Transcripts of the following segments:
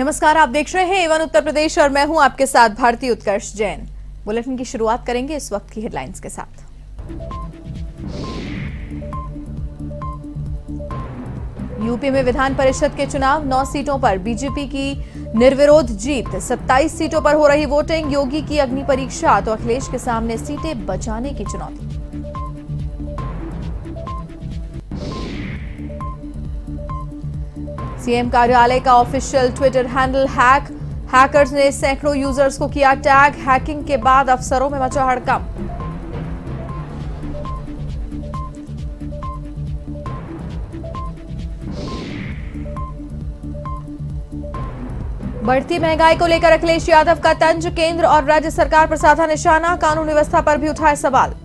नमस्कार, आप देख रहे हैं एवन उत्तर प्रदेश और मैं हूं आपके साथ भारती उत्कर्ष जैन। बुलेटिन की शुरुआत करेंगे इस वक्त की हेडलाइंस के साथ। यूपी में विधान परिषद के चुनाव, 9 सीटों पर बीजेपी की निर्विरोध जीत। 27 सीटों पर हो रही वोटिंग। योगी की अग्नि परीक्षा तो अखिलेश के सामने सीटें बचाने की चुनौती। सीएम कार्यालय का official Twitter handle hack. Hackers ने सैकड़ों यूजर्स को किया टैग। हैकिंग के बाद अफसरों में मचा हड़कंप। बढ़ती महंगाई को लेकर अखिलेश यादव का तंज। केंद्र और राज्य सरकार पर साधा निशाना। कानून व्यवस्था पर भी उठाए सवाल।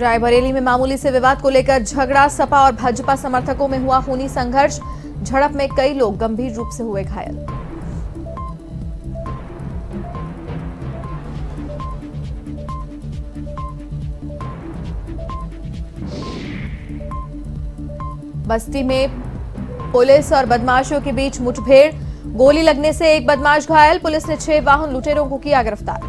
रायबरेली में मामूली से विवाद को लेकर झगड़ा। सपा और भाजपा समर्थकों में हुआ खूनी संघर्ष। झड़प में कई लोग गंभीर रूप से हुए घायल। बस्ती में पुलिस और बदमाशों के बीच मुठभेड़। गोली लगने से एक बदमाश घायल। पुलिस ने 6 वाहन लुटेरों को किया गिरफ्तार।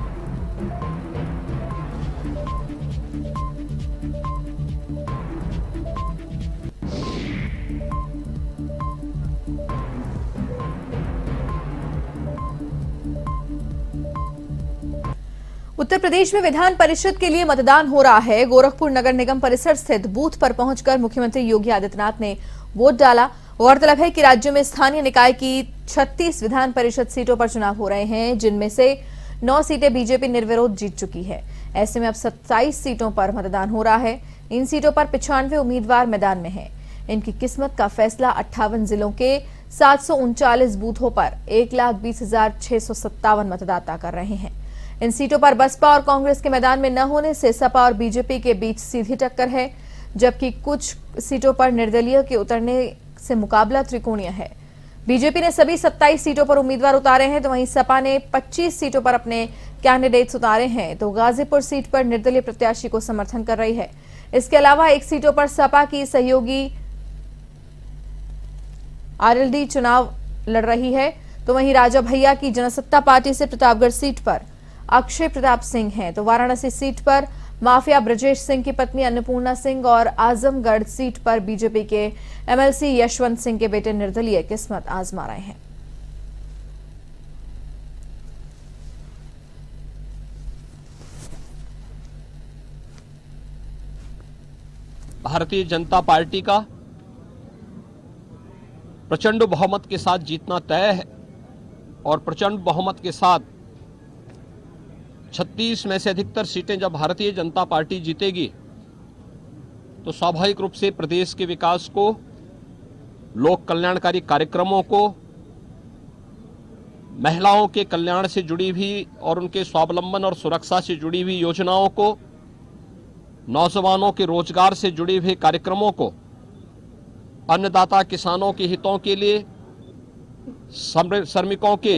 उत्तर प्रदेश में विधान परिषद के लिए मतदान हो रहा है। गोरखपुर नगर निगम परिसर स्थित बूथ पर पहुंचकर मुख्यमंत्री योगी आदित्यनाथ ने वोट डाला। गौरतलब है कि राज्य में स्थानीय निकाय की 36 विधान परिषद सीटों पर चुनाव हो रहे हैं, जिनमें से 9 सीटें बीजेपी निर्विरोध जीत चुकी है। ऐसे में अब 27 सीटों पर मतदान हो रहा है। इन सीटों पर 95 उम्मीदवार मैदान में हैं। इनकी किस्मत का फैसला 58 जिलों के 739 बूथों पर 1,20,657 मतदाता कर रहे हैं। इन सीटों पर बसपा और कांग्रेस के मैदान में न होने से सपा और बीजेपी के बीच सीधी टक्कर है, जबकि कुछ सीटों पर निर्दलीय के उतरने से मुकाबला त्रिकोणीय है। बीजेपी ने सभी 27 सीटों पर उम्मीदवार उतारे हैं, तो वहीं सपा ने 25 सीटों पर अपने कैंडिडेट्स उतारे हैं, तो गाजीपुर सीट पर निर्दलीय प्रत्याशी को समर्थन कर रही है। इसके अलावा 1 सीटों पर सपा की सहयोगी आरएलडी चुनाव लड़ रही है, तो वहीं राजा भैया की जनसत्ता पार्टी से प्रतापगढ़ सीट पर अक्षय प्रताप सिंह हैं, तो वाराणसी सीट पर माफिया ब्रजेश सिंह की पत्नी अन्नपूर्णा सिंह और आजमगढ़ सीट पर बीजेपी के एमएलसी यशवंत सिंह के बेटे निर्दलीय किस्मत आजमा रहे हैं। भारतीय जनता पार्टी का प्रचंड बहुमत के साथ जीतना तय है और प्रचंड बहुमत के साथ 36 में से अधिकतर सीटें जब भारतीय जनता पार्टी जीतेगी तो स्वाभाविक रूप से प्रदेश के विकास को, लोक कल्याणकारी कार्यक्रमों को, महिलाओं के कल्याण से जुड़ी हुई और उनके स्वावलंबन और सुरक्षा से जुड़ी हुई योजनाओं को, नौजवानों के रोजगार से जुड़े हुए कार्यक्रमों को, अन्नदाता किसानों के हितों के लिए, श्रमिकों के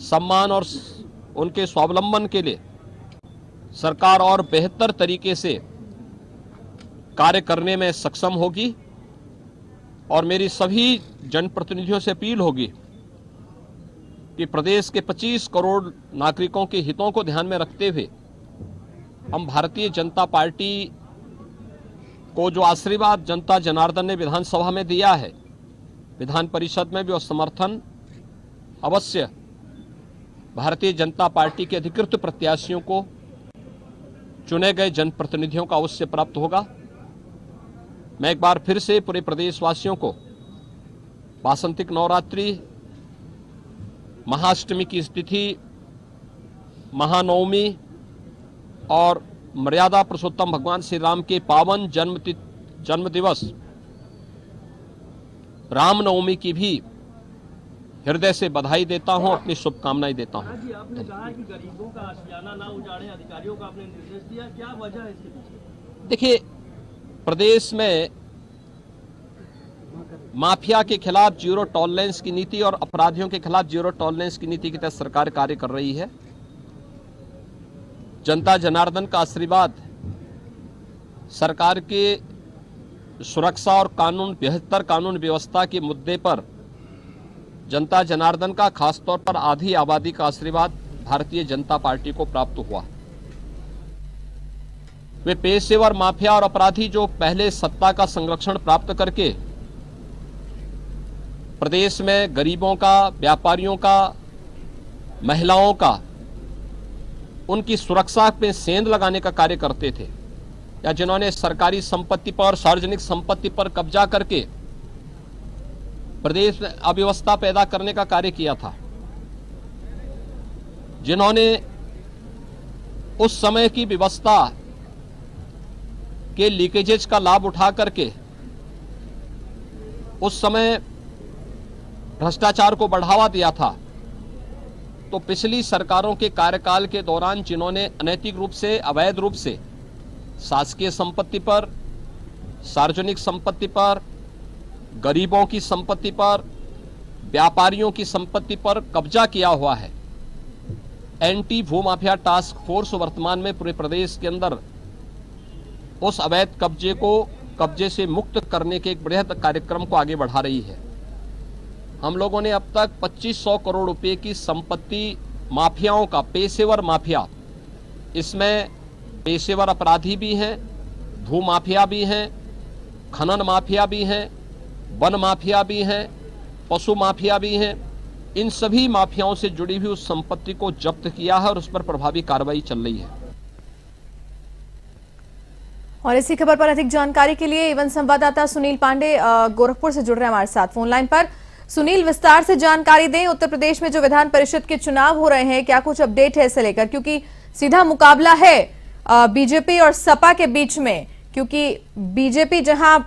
सम्मान और उनके स्वावलंबन के लिए सरकार और बेहतर तरीके से कार्य करने में सक्षम होगी। और मेरी सभी जनप्रतिनिधियों से अपील होगी कि प्रदेश के 25 करोड़ नागरिकों के हितों को ध्यान में रखते हुए हम भारतीय जनता पार्टी को जो आशीर्वाद जनता जनार्दन ने विधानसभा में दिया है, विधान परिषद में भी वो समर्थन अवश्य भारतीय जनता पार्टी के अधिकृत प्रत्याशियों को, चुने गए जनप्रतिनिधियों का अवश्य प्राप्त होगा। मैं एक बार फिर से पूरे प्रदेशवासियों को वासंतिक नवरात्रि, महाअष्टमी की स्थिति, महानवमी और मर्यादा पुरुषोत्तम भगवान श्री राम के पावन जन्म दिवस रामनवमी की भी हृदय से बधाई देता हूं, अपनी शुभकामनाएं देता हूं। आपने कहा कि गरीबों का आशियाना ना उजाड़े, अधिकारियों को आपने निर्देश दिया, क्या वजह है इसके पीछे? देखिए, प्रदेश में माफिया के खिलाफ जीरो टॉलरेंस की नीति और अपराधियों के खिलाफ जीरो टॉलरेंस की नीति के तहत सरकार कार्य कर रही है। जनता जनार्दन का आशीर्वाद सरकार के सुरक्षा और बेहतर कानून व्यवस्था के मुद्दे पर जनता जनार्दन का, खासतौर पर आधी आबादी का आशीर्वाद भारतीय जनता पार्टी को प्राप्त हुआ। वे पेशेवर माफिया और अपराधी जो पहले सत्ता का संरक्षण प्राप्त करके प्रदेश में गरीबों का, व्यापारियों का, महिलाओं का, उनकी सुरक्षा पे सेंध लगाने का कार्य करते थे, या जिन्होंने सरकारी संपत्ति पर, सार्वजनिक संपत्ति पर कब्जा करके प्रदेश में अव्यवस्था पैदा करने का कार्य किया था, जिन्होंने उस समय की व्यवस्था के लीकेजेस का लाभ उठा करके उस समय भ्रष्टाचार को बढ़ावा दिया था, तो पिछली सरकारों के कार्यकाल के दौरान जिन्होंने अनैतिक रूप से, अवैध रूप से शासकीय संपत्ति पर, सार्वजनिक संपत्ति पर, गरीबों की संपत्ति पर, व्यापारियों की संपत्ति पर कब्जा किया हुआ है, एंटी भूमाफिया टास्क फोर्स वर्तमान में पूरे प्रदेश के अंदर उस अवैध कब्जे से मुक्त करने के एक बृहद कार्यक्रम को आगे बढ़ा रही है। हम लोगों ने अब तक 2500 करोड़ रुपए की संपत्ति माफियाओं का, पेशेवर माफिया, इसमें पेशेवर अपराधी भी हैं, भूमाफिया भी हैं, खनन माफिया भी हैं, वन माफिया भी हैं, पशु माफिया भी हैं, इन सभी माफियाओं से जुड़ी हुई उस संपत्ति को जब्त किया है और उस पर प्रभावी कार्रवाई चल रही है। और इसी खबर पर अधिक जानकारी के लिए एवं संवाददाता सुनील पांडे गोरखपुर से जुड़ रहे हैं हमारे साथ फोन लाइन पर। सुनील, विस्तार से जानकारी दें, उत्तर प्रदेश में जो विधान परिषद के चुनाव हो रहे हैं, क्या कुछ अपडेट है इसे लेकर, क्योंकि सीधा मुकाबला है बीजेपी और सपा के बीच में, क्योंकि बीजेपी जहां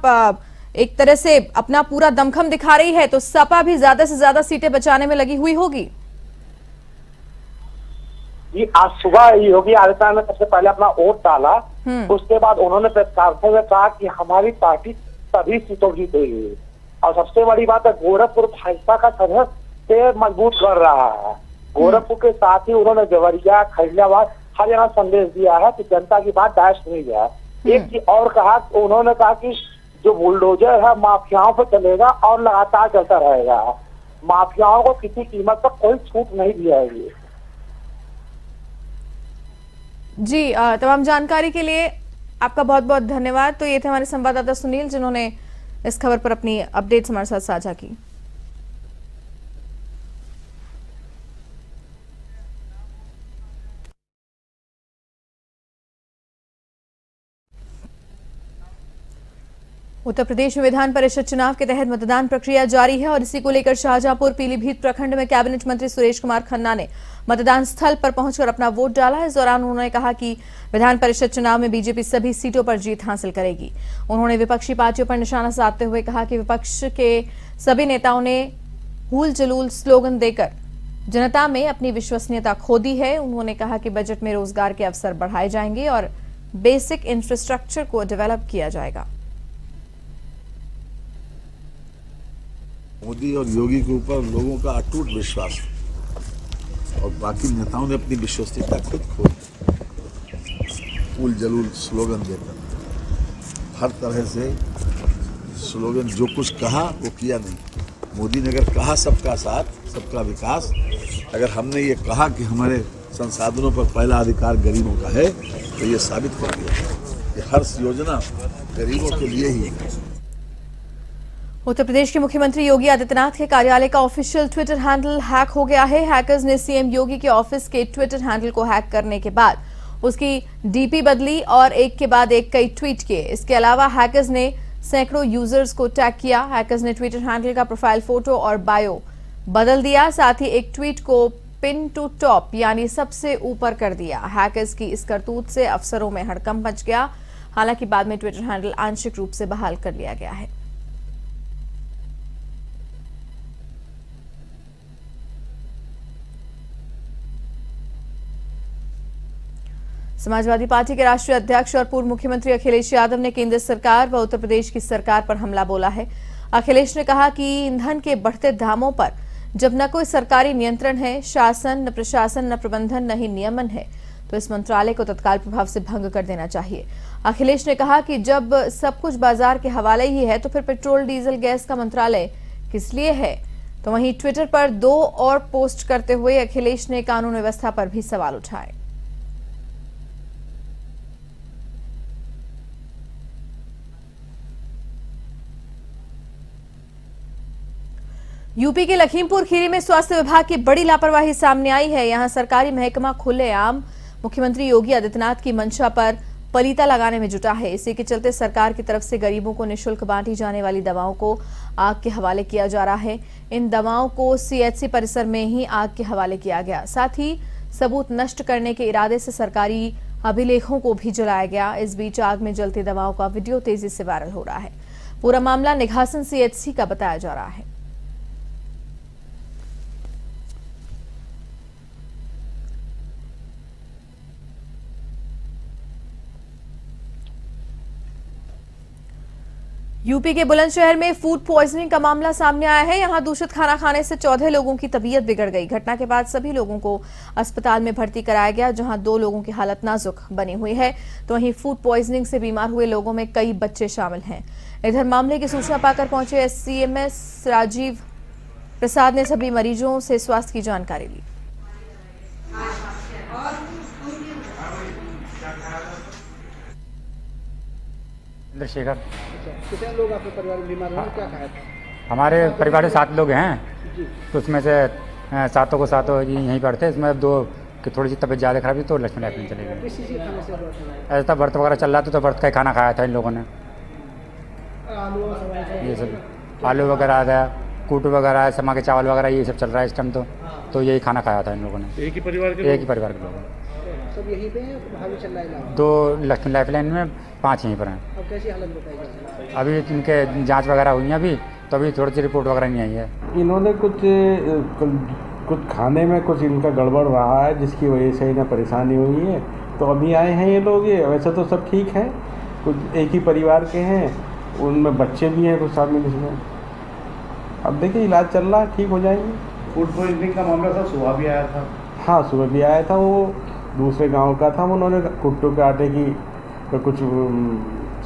एक तरह से अपना पूरा दमखम दिखा रही है, तो सपा भी ज्यादा से ज्यादा सीटें बचाने में लगी हुई होगी। जी, आज सुबह योगी आदित्यनाथ ने सबसे पहले अपना वोट डाला, उसके बाद उन्होंने प्रेस कॉन्फ्रेंस में कहा कि हमारी पार्टी सभी सीटों जीतेगी, और सबसे बड़ी बात है गोरखपुर भाजपा का सदस्य से मजबूत कर रहा है। गोरखपुर के साथ ही उन्होंने देवरिया, खैरियाबाद हर जगह संदेश दिया है कि जनता की बात दायश नहीं जाए। एक चीज और कहा, उन्होंने कहा कि जो बुलडोजर है माफियाओं पर चलेगा और लगातार चलता रहेगा, माफियाओं को किसी कीमत पर कोई छूट नहीं दी जाएगी। जी, तमाम जानकारी के लिए आपका बहुत बहुत धन्यवाद। तो ये थे हमारे संवाददाता सुनील, जिन्होंने इस खबर पर अपनी अपडेट्स हमारे साथ साझा की। उत्तर प्रदेश में विधान परिषद चुनाव के तहत मतदान प्रक्रिया जारी है और इसी को लेकर शाहजहांपुर पीलीभीत प्रखंड में कैबिनेट मंत्री सुरेश कुमार खन्ना ने मतदान स्थल पर पहुंचकर अपना वोट डाला। इस दौरान उन्होंने कहा कि विधान परिषद चुनाव में बीजेपी सभी सीटों पर जीत हासिल करेगी। उन्होंने विपक्षी पार्टियों पर निशाना साधते हुए कहा कि विपक्ष के सभी नेताओं ने हूल जलूल स्लोगन देकर जनता में अपनी विश्वसनीयता खो दी है। उन्होंने कहा कि बजट में रोजगार के अवसर बढ़ाए जाएंगे और बेसिक इंफ्रास्ट्रक्चर को डेवलप किया जाएगा। मोदी और योगी के ऊपर लोगों का अटूट विश्वास है और बाकी नेताओं ने अपनी विश्वसनीयता खुद खो दी। उल जलूल स्लोगन देकर हर तरह से स्लोगन, जो कुछ कहा वो किया नहीं। मोदी ने अगर कहा सबका साथ, सबका विकास, अगर हमने ये कहा कि हमारे संसाधनों पर पहला अधिकार गरीबों का है, तो ये साबित कर दिया कि हर योजना गरीबों के लिए ही है। उत्तर प्रदेश के मुख्यमंत्री योगी आदित्यनाथ के कार्यालय का ऑफिशियल ट्विटर हैंडल हैक हो गया है। हैकर्स ने सीएम योगी के ऑफिस के ट्विटर हैंडल को हैक करने के बाद उसकी डीपी बदली और एक के बाद एक कई ट्वीट किए। इसके अलावा हैकर्स ने सैकड़ों यूजर्स को टैग किया। हैकर्स ने ट्विटर हैंडल का प्रोफाइल फोटो और बायो बदल दिया, साथ ही एक ट्वीट को पिन टू टॉप यानी सबसे ऊपर कर दिया। हैकर्स की इस करतूत से अफसरों में हड़कंप मच गया। हालांकि बाद में ट्विटर हैंडल आंशिक रूप से बहाल कर लिया गया है। समाजवादी पार्टी के राष्ट्रीय अध्यक्ष और पूर्व मुख्यमंत्री अखिलेश यादव ने केंद्र सरकार व उत्तर प्रदेश की सरकार पर हमला बोला है। अखिलेश ने कहा कि ईंधन के बढ़ते दामों पर जब न कोई सरकारी नियंत्रण है, शासन न प्रशासन न प्रबंधन न ही नियमन है, तो इस मंत्रालय को तत्काल प्रभाव से भंग कर देना चाहिए। अखिलेश ने कहा कि जब सब कुछ बाजार के हवाले ही है तो फिर पेट्रोल डीजल गैस का मंत्रालय किस लिए है। तो वहीं ट्विटर पर 2 और पोस्ट करते हुए अखिलेश ने कानून व्यवस्था पर भी सवाल उठाए। यूपी के लखीमपुर खीरी में स्वास्थ्य विभाग की बड़ी लापरवाही सामने आई है। यहां सरकारी महकमा खुलेआम मुख्यमंत्री योगी आदित्यनाथ की मंशा पर पलीता लगाने में जुटा है। इसी के चलते सरकार की तरफ से गरीबों को निःशुल्क बांटी जाने वाली दवाओं को आग के हवाले किया जा रहा है। इन दवाओं को सीएचसी परिसर में ही आग के हवाले किया गया। साथ ही सबूत नष्ट करने के इरादे से सरकारी अभिलेखों को भी जलाया गया। इस बीच आग में जलती दवाओं का वीडियो तेजी से वायरल हो रहा है। पूरा मामला निघासन सीएचसी का बताया जा रहा है। यूपी के बुलंदशहर में फूड पॉइजनिंग का मामला सामने आया है। यहां दूषित खाना खाने से 14 लोगों की तबीयत बिगड़ गई। घटना के बाद सभी लोगों को अस्पताल में भर्ती कराया गया, जहां 2 लोगों की हालत नाजुक बनी हुई है। तो वहीं फूड पॉइजनिंग से बीमार हुए लोगों में कई बच्चे शामिल हैं। इधर मामले की सूचना पाकर पहुंचे एससीएमएस राजीव प्रसाद ने सभी मरीजों से स्वास्थ्य की जानकारी ली। चंद्रशेखर। कितने लोग आपके परिवार में बीमार हुए, क्या खाया था? हमारे परिवार में 7 लोग हैं, तो उसमें से 7 को 7 यहीं पर थे। इसमें 2 की थोड़ी सी तबीयत ज़्यादा खराब थी तो लक्ष्मण लाइफ में चले गए। किस चीज़ के खाने से हुआ था? ऐसा व्रत वगैरह चल रहा था तो व्रत का ही खाना खाया था इन लोगों ने। आलू और सवाल ये सब आलू वगैरह आ गया, कूट वगैरह, समा के चावल वगैरह, ये सब चल रहा है इस टाइम। तो यही खाना खाया था इन लोगों ने। एक ही परिवार के लोग सब यहीं पे हैं, बाहर भी चल रहा है इलाज? 2 लक्ष्मण लाइफ लाइन में, 5 यहीं पर हैं। अब कैसी हालत बताई जा रही है? अभी इनके जाँच वगैरह हुई है अभी, तो अभी थोड़ी सी रिपोर्ट वगैरह नहीं आई है। इन्होंने कुछ खाने में कुछ इनका गड़बड़ रहा है, जिसकी वजह से इन्हें परेशानी हुई है। तो अभी आए हैं ये लोग। ये वैसे तो सब ठीक है, कुछ एक ही परिवार के हैं, उनमें बच्चे भी हैं कुछ आदमी जिसमें। अब देखिए इलाज चल रहा है, ठीक हो जाएंगे। फूड पॉइजनिंग का मामला था, सुबह भी आया था। हाँ, सुबह भी आया था। वो दूसरे गांव का था, उन्होंने कुट्टू के आटे की कुछ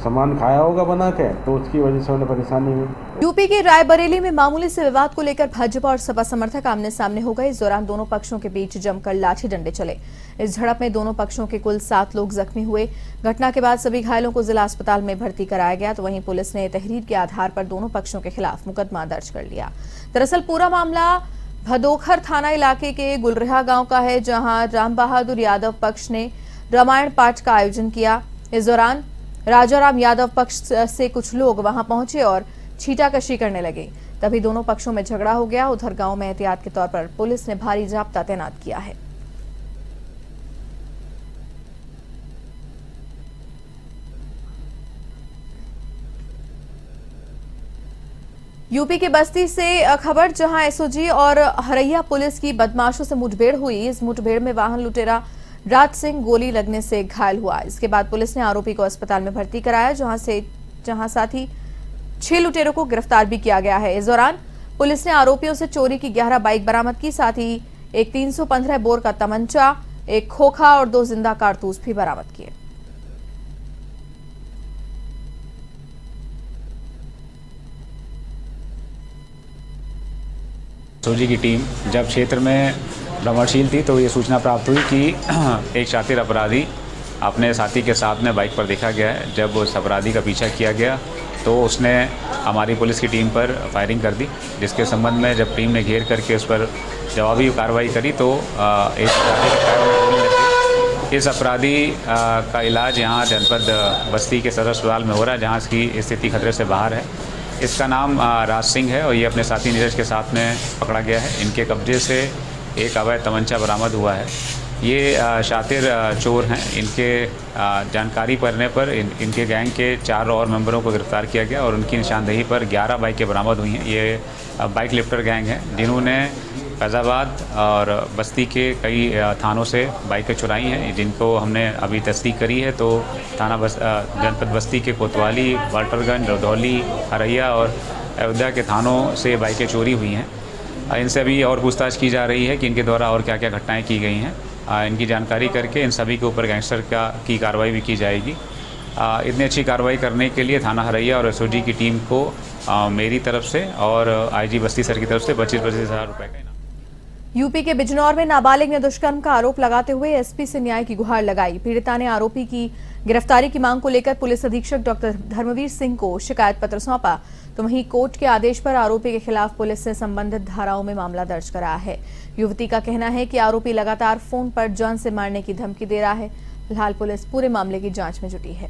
सामान खाया होगा बना के, तो उसकी वजह से उन्हें परेशानी हुई। यूपी के रायबरेली में मामूली से विवाद को लेकर भाजपा और सपा समर्थक आमने सामने हो गए। इस दौरान दोनों पक्षों के बीच जमकर लाठी डंडे चले। इस झड़प में दोनों पक्षों के कुल 7 लोग जख्मी हुए। घटना के बाद सभी घायलों को जिला अस्पताल में भर्ती कराया गया। तो वहीं पुलिस ने तहरीर के आधार पर दोनों पक्षों के खिलाफ मुकदमा दर्ज कर लिया। दरअसल पूरा मामला भदोखर थाना इलाके के गुलरेहा गांव का है, जहां राम बहादुर यादव पक्ष ने रामायण पाठ का आयोजन किया। इस दौरान राजाराम यादव पक्ष से कुछ लोग वहां पहुंचे और छींटाकशी करने लगे। तभी दोनों पक्षों में झगड़ा हो गया। उधर गांव में एहतियात के तौर पर पुलिस ने भारी जाब्ता तैनात किया है। यूपी के बस्ती से खबर, जहां एसओजी और हरैया पुलिस की बदमाशों से मुठभेड़ हुई। इस मुठभेड़ में वाहन लुटेरा राज सिंह गोली लगने से घायल हुआ। इसके बाद पुलिस ने आरोपी को अस्पताल में भर्ती कराया, जहां साथ ही 6 लुटेरों को गिरफ्तार भी किया गया है। इस दौरान पुलिस ने आरोपियों से चोरी की 11 बाइक बरामद की। साथ ही एक 315 बोर का तमंचा, एक खोखा और 2 जिंदा कारतूस भी बरामद किए। एसओजी की टीम जब क्षेत्र में भ्रमणशील थी तो ये सूचना प्राप्त हुई कि एक शातिर अपराधी अपने साथी के साथ में बाइक पर देखा गया है। जब उस अपराधी का पीछा किया गया तो उसने हमारी पुलिस की टीम पर फायरिंग कर दी, जिसके संबंध में जब टीम ने घेर करके उस पर जवाबी कार्रवाई करी तो इस अपराधी का इलाज यहाँ जनपद बस्ती के सदर अस्पताल में हो रहा है, जहाँ इसकी स्थिति खतरे से बाहर है। इसका नाम राज सिंह है और ये अपने साथी नीरज के साथ में पकड़ा गया है। इनके कब्जे से एक अवैध तमंचा बरामद हुआ है। ये शातिर चोर हैं। इनके जानकारी पड़ने पर इनके गैंग के 4 और मेंबरों को गिरफ्तार किया गया और उनकी निशानदेही पर 11 बाइकें बरामद हुई हैं। ये बाइक लिफ्टर गैंग है, जिन्होंने फैज़ाबाद और बस्ती के कई थानों से बाइकें चुराई हैं, जिनको हमने अभी तस्दीक करी है। तो जनपद बस्ती के कोतवाली, वाल्टरगंज, रदौली, हरैया और अयोध्या के थानों से बाइकें चोरी हुई हैं। इनसे अभी और पूछताछ की जा रही है कि इनके द्वारा और क्या क्या घटनाएं की गई हैं। इनकी जानकारी करके इन सभी के ऊपर गैंगस्टर की कार्रवाई भी की जाएगी। इतनी अच्छी कार्रवाई करने के लिए थाना हरैया और एसओजी की टीम को मेरी तरफ से और आईजी बस्ती सर की तरफ से 25,000 रुपये का इनाम। यूपी के बिजनौर में नाबालिग ने दुष्कर्म का आरोप लगाते हुए एसपी से न्याय की गुहार लगाई। पीड़िता ने आरोपी की गिरफ्तारी की मांग को लेकर पुलिस अधीक्षक डॉक्टर धर्मवीर सिंह को शिकायत पत्र सौंपा, तो वहीं कोर्ट के आदेश पर आरोपी के खिलाफ पुलिस ने संबंधित धाराओं में मामला दर्ज कराया है। युवती का कहना है कि आरोपी लगातार फोन पर जान से मारने की धमकी दे रहा है। फिलहाल पुलिस पूरे मामले की जांच में जुटी है।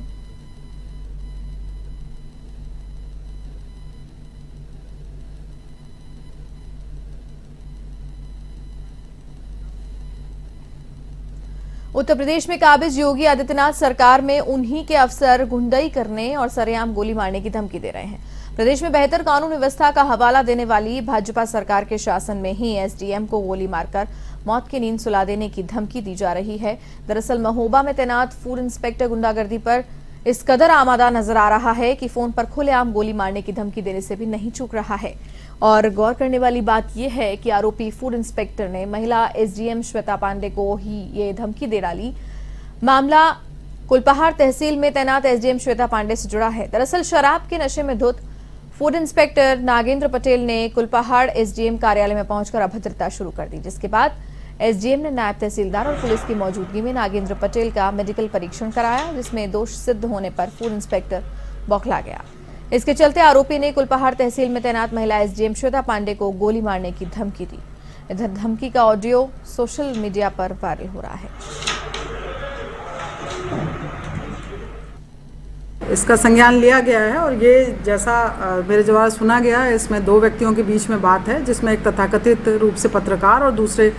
उत्तर प्रदेश में काबिज योगी आदित्यनाथ सरकार में उन्हीं के अफसर गुंडई करने और सरेआम गोली मारने की धमकी दे रहे हैं। प्रदेश में बेहतर कानून व्यवस्था का हवाला देने वाली भाजपा सरकार के शासन में ही एसडीएम को गोली मारकर मौत की नींद सुला देने की धमकी दी जा रही है। दरअसल महोबा में तैनात फूड इंस्पेक्टर गुंडागर्दी पर इस कदर आमादा नजर आ रहा है कि फोन पर खुलेआम गोली मारने की धमकी देने से भी नहीं चूक रहा है। और गौर करने वाली बात यह है कि आरोपी फूड इंस्पेक्टर ने महिला एसडीएम श्वेता पांडे को ही ये धमकी दे डाली। मामला कुलपहाड़ तहसील में तैनात एसडीएम श्वेता पांडे से जुड़ा है। दरअसल शराब के नशे में धुत फूड इंस्पेक्टर नागेंद्र पटेल ने कुलपहाड़ एसडीएम कार्यालय में पहुंचकर अभद्रता शुरू कर दी, जिसके बाद एसडीएम ने नायब तहसीलदार और पुलिस की मौजूदगी में नागेंद्र पटेल का मेडिकल परीक्षण कराया, जिसमें दोष सिद्ध होने पर फूड इंस्पेक्टर बौखला गया। इसके चलते आरोपी ने कुलपहाड़ तहसील में तैनात महिला एसडीएम श्वेता पांडे को गोली मारने की धमकी दी। इधर धमकी का ऑडियो सोशल मीडिया पर वायरल हो रहा है। इसका संज्ञान लिया गया है और ये जैसा मेरे द्वारा सुना गया है, इसमें दो व्यक्तियों के बीच में बात है, जिसमें एक तथाकथित रूप से पत्रकार और दूसरे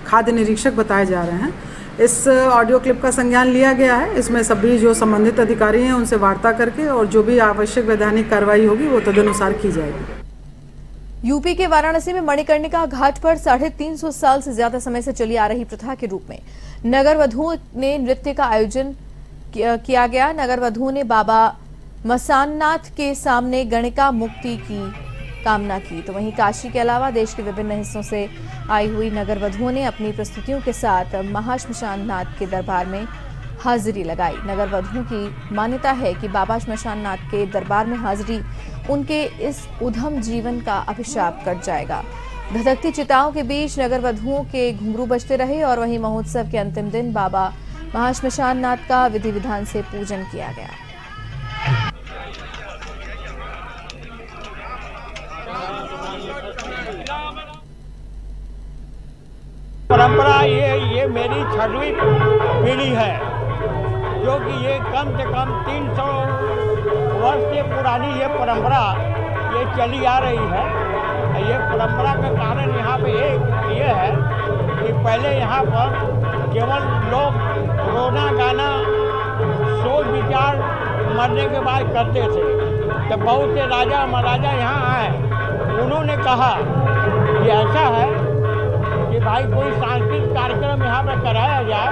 खाद्य निरीक्षक बताए जा रहे हैं। इस ऑडियो क्लिप का संज्ञान लिया गया है। इसमें सभी जो संबंधित अधिकारी हैं उनसे वार्ता करके और जो भी आवश्यक वैधानिक कार्रवाई होगी वो तदनुसार की जाएगी। यूपी के वाराणसी में मणिकर्णिका घाट पर 350 साल से ज्यादा समय से चली आ रही प्रथा के रूप में नगर वधुओं ने नृत्य का आयोजन किया गया। नगर वधुओं ने बाबा मसाननाथ के सामने गणिका मुक्ति की कामना की, तो वहीं काशी के अलावा देश के विभिन्न हिस्सों से आई हुई नगर वधुओं ने अपनी प्रस्तुतियों के साथ महाश्मशान नाथ के दरबार में हाजिरी लगाई। नगर वधुओं की मान्यता है कि बाबा श्मशान नाथ के दरबार में हाजिरी उनके इस उधम जीवन का अभिशाप कट जाएगा। धधकती चिताओं के बीच नगर वधुओं के घुंघरू बजते रहे और वहीं महोत्सव के अंतिम दिन बाबा महाश्मशान नाथ का विधि विधान से पूजन किया गया। परंपरा ये मेरी 6वीं पीढ़ी है, जो कि ये कम से कम 300 वर्ष से पुरानी ये परंपरा ये चली आ रही है। ये परंपरा का कारण यहाँ पे ये है कि पहले यहाँ पर केवल लोग रोना गाना सोच विचार मरने के बाद करते थे। तो बहुत से राजा महाराजा यहाँ आए, उन्होंने कहा कि ऐसा है कि भाई कोई सांस्कृतिक कार्यक्रम यहाँ पर कराया जाए,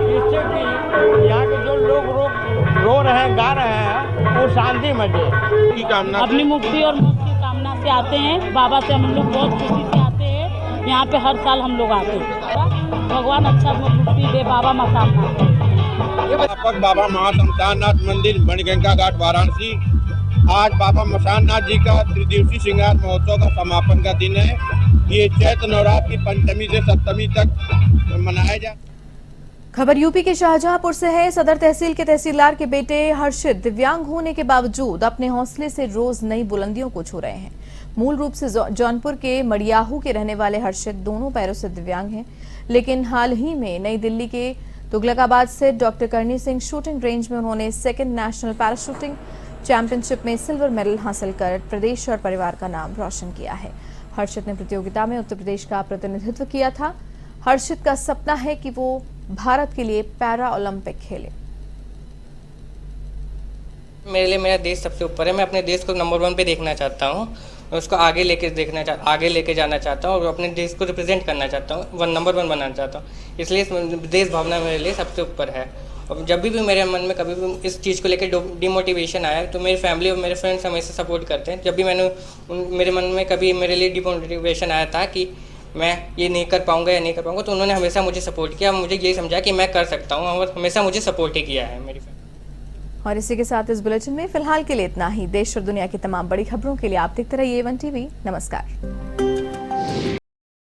जिससे कि यहाँ के जो लोग रो रहे हैं, गा रहे हैं, वो शांति मचे की कामना, अपनी मुक्ति और मौत की कामना से आते हैं। बाबा से हम लोग बहुत खुशी से आते हैं। यहाँ पे हर साल हम लोग आते हैं। भगवान अच्छा मुक्ति दे बाबा मसाननाथ। बाबा महाश्मशाननाथ मंदिर मणिकर्णिका घाट वाराणसी। आज बाबा मसाननाथ जी का त्रिदिवसीय श्रृंगार महोत्सव का समापन का दिन है। ये चैत्र नवरात्र की पंचमी से सप्तमी तक मनाया जाए। खबर यूपी के शाहजहांपुर से है। सदर तहसील के तहसीलदार के बेटे हर्षित दिव्यांग होने के बावजूद अपने हौसले से रोज नई बुलंदियों को छू रहे हैं। मूल रूप से जौनपुर के मड़ियाहू के रहने वाले हर्षित दोनों पैरों से दिव्यांग हैं, लेकिन हाल ही में नई दिल्ली के तुगलकाबाद से doctor Karni Singh shooting range में उन्होंने 2nd नेशनल पैराशूटिंग चैंपियनशिप में सिल्वर मेडल हासिल कर प्रदेश और परिवार का नाम रोशन किया है। हर्षित ने प्रतियोगिता में उत्तर प्रदेश का प्रतिनिधित्व किया था। हर्षित का सपना है कि वो भारत के लिए पैरा ओलंपिक खेले। मेरे लिए मेरा देश सबसे ऊपर है। मैं अपने देश को नंबर 1 पे देखना चाहता हूँ, मैं उसको आगे लेके जाना चाहता हूँ और अपने देश को रिप्रेजेंट करना चाहता हूँ, नंबर 1 बनाना चाहता हूँ। इसलिए देश भावना मेरे लिए सबसे ऊपर है। और जब भी मेरे मन में कभी भी इस चीज़ को लेकर डिमोटिवेशन आया, तो मेरी फैमिली और मेरे फ्रेंड्स हमेशा सपोर्ट करते हैं। जब भी मेरे मन में कभी मेरे लिए डिमोटिवेशन आया था कि मैं ये नहीं कर पाऊंगा या नहीं कर पाऊंगा, तो उन्होंने हमेशा मुझे सपोर्ट किया। मुझे यही समझा कि मैं कर सकता हूँ और हमेशा मुझे सपोर्ट ही किया है मेरी फैमिली। और इसी के साथ इस बुलेटिन में फिलहाल के लिए इतना ही। देश और दुनिया की तमाम बड़ी खबरों के लिए आप देखते रहिए A1 TV। नमस्कार।